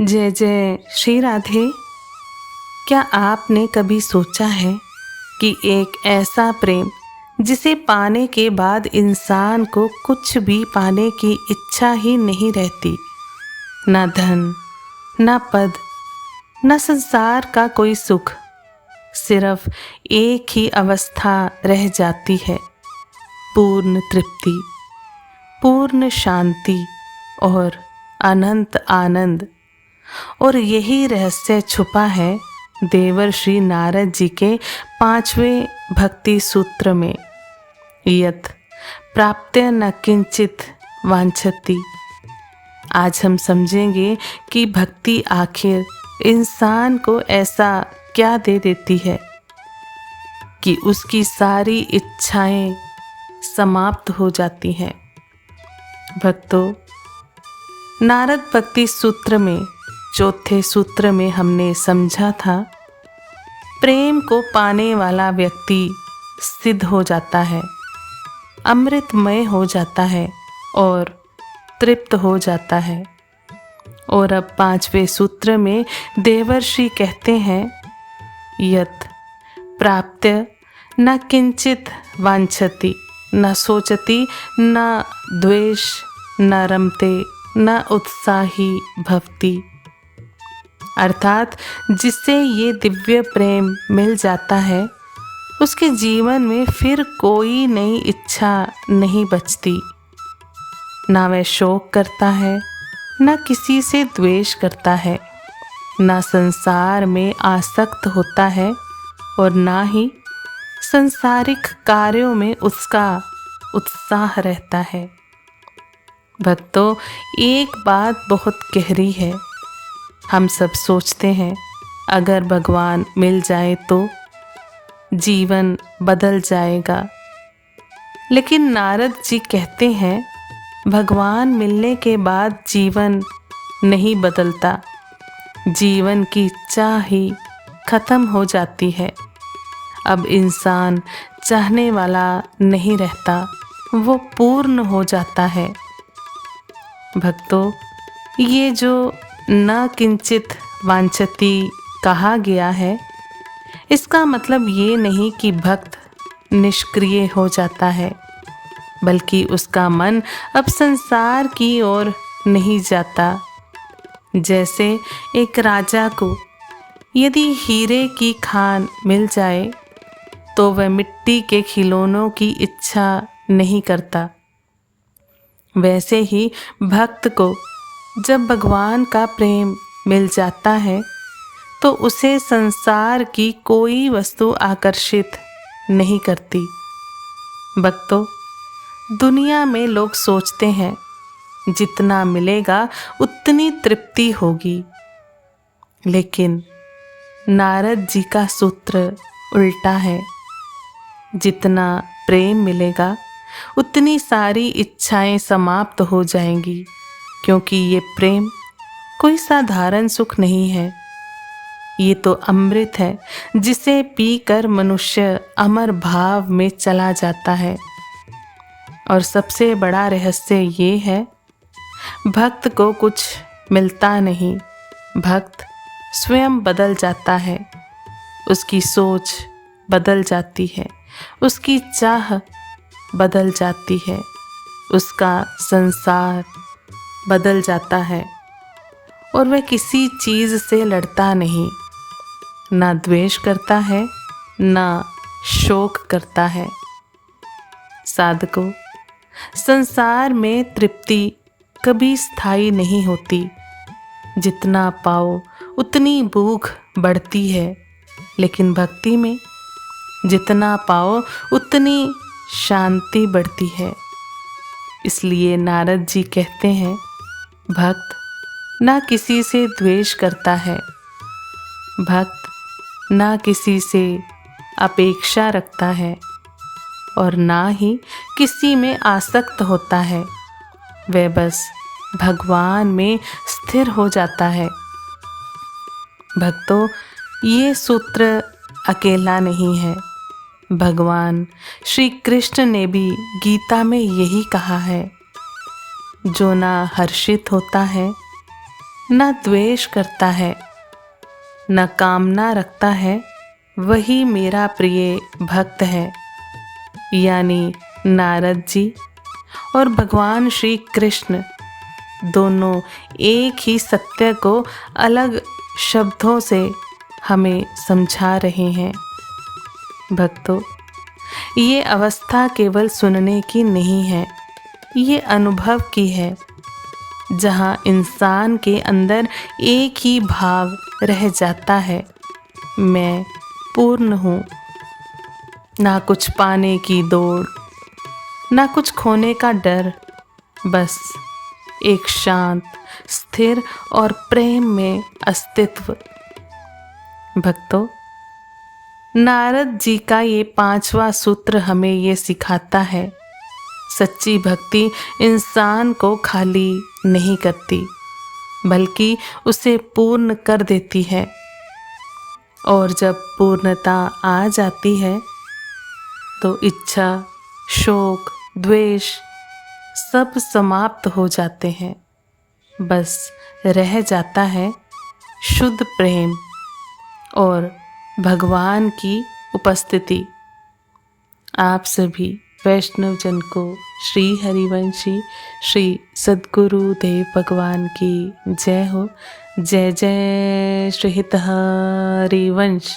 जय जय श्री राधे। क्या आपने कभी सोचा है कि एक ऐसा प्रेम जिसे पाने के बाद इंसान को कुछ भी पाने की इच्छा ही नहीं रहती, ना धन, ना पद, ना संसार का कोई सुख, सिर्फ एक ही अवस्था रह जाती है, पूर्ण तृप्ति, पूर्ण शांति और अनंत आनंद। और यही रहस्य छुपा है देवर्षि नारद जी के 5वें भक्ति सूत्र में, यत् प्राप्त्य न किंचित वांछति। आज हम समझेंगे कि भक्ति आखिर इंसान को ऐसा क्या दे देती है कि उसकी सारी इच्छाएं समाप्त हो जाती हैं। भक्तों, नारद भक्ति सूत्र में चौथे सूत्र में हमने समझा था, प्रेम को पाने वाला व्यक्ति सिद्ध हो जाता है, अमृतमय हो जाता है और तृप्त हो जाता है। और अब 5वें सूत्र में देवर्षि कहते हैं, यत् प्राप्त्य न किंचित वांछति, न सोचति, न द्वेष, न रमते, न उत्साही भवति। अर्थात जिससे ये दिव्य प्रेम मिल जाता है, उसके जीवन में फिर कोई नई इच्छा नहीं बचती। ना वह शोक करता है, ना किसी से द्वेष करता है, ना संसार में आसक्त होता है और ना ही संसारिक कार्यों में उसका उत्साह रहता है। भक्तों, एक बात बहुत गहरी है। हम सब सोचते हैं अगर भगवान मिल जाए तो जीवन बदल जाएगा, लेकिन नारद जी कहते हैं भगवान मिलने के बाद जीवन नहीं बदलता, जीवन की इच्छा ही खत्म हो जाती है। अब इंसान चाहने वाला नहीं रहता, वो पूर्ण हो जाता है। भक्तों, ये जो न किंचित वांछति कहा गया है, इसका मतलब ये नहीं कि भक्त निष्क्रिय हो जाता है, बल्कि उसका मन अब संसार की ओर नहीं जाता। जैसे एक राजा को यदि हीरे की खान मिल जाए तो वह मिट्टी के खिलौनों की इच्छा नहीं करता, वैसे ही भक्त को जब भगवान का प्रेम मिल जाता है तो उसे संसार की कोई वस्तु आकर्षित नहीं करती। भक्तों, दुनिया में लोग सोचते हैं जितना मिलेगा उतनी तृप्ति होगी, लेकिन नारद जी का सूत्र उल्टा है। जितना प्रेम मिलेगा उतनी सारी इच्छाएं समाप्त हो जाएंगी, क्योंकि ये प्रेम कोई साधारण सुख नहीं है। ये तो अमृत है जिसे पीकर मनुष्य अमर भाव में चला जाता है। और सबसे बड़ा रहस्य ये है, भक्त को कुछ मिलता नहीं, भक्त स्वयं बदल जाता है, उसकी सोच बदल जाती है, उसकी चाह बदल जाती है, उसका संसार बदल जाता है और वह किसी चीज़ से लड़ता नहीं, ना द्वेष करता है, ना शोक करता है। साधकों, संसार में तृप्ति कभी स्थायी नहीं होती। जितना पाओ उतनी भूख बढ़ती है, लेकिन भक्ति में जितना पाओ उतनी शांति बढ़ती है। इसलिए नारद जी कहते हैं, भक्त ना किसी से द्वेष करता है, भक्त ना किसी से अपेक्षा रखता है और ना ही किसी में आसक्त होता है। वह बस भगवान में स्थिर हो जाता है। भक्तों, ये सूत्र अकेला नहीं है। भगवान श्री कृष्ण ने भी गीता में यही कहा है, जो ना हर्षित होता है, न द्वेष करता है, न कामना रखता है, वही मेरा प्रिय भक्त है। यानी नारद जी और भगवान श्री कृष्ण दोनों एक ही सत्य को अलग शब्दों से हमें समझा रहे हैं। भक्तों, ये अवस्था केवल सुनने की नहीं है, ये अनुभव की है, जहाँ इंसान के अंदर एक ही भाव रह जाता है, मैं पूर्ण हूँ। ना कुछ पाने की दौड़, ना कुछ खोने का डर, बस एक शांत, स्थिर और प्रेम में अस्तित्व। भक्तों, नारद जी का ये 5वां सूत्र हमें ये सिखाता है, सच्ची भक्ति इंसान को खाली नहीं करती, बल्कि उसे पूर्ण कर देती है। और जब पूर्णता आ जाती है तो इच्छा, शोक, द्वेष सब समाप्त हो जाते हैं। बस रह जाता है शुद्ध प्रेम और भगवान की उपस्थिति। आप सभी वैष्णव जन को श्री हरिवंशी श्री सद्गुरु देव भगवान की जय हो। जय जय श्री हित हरिवंश।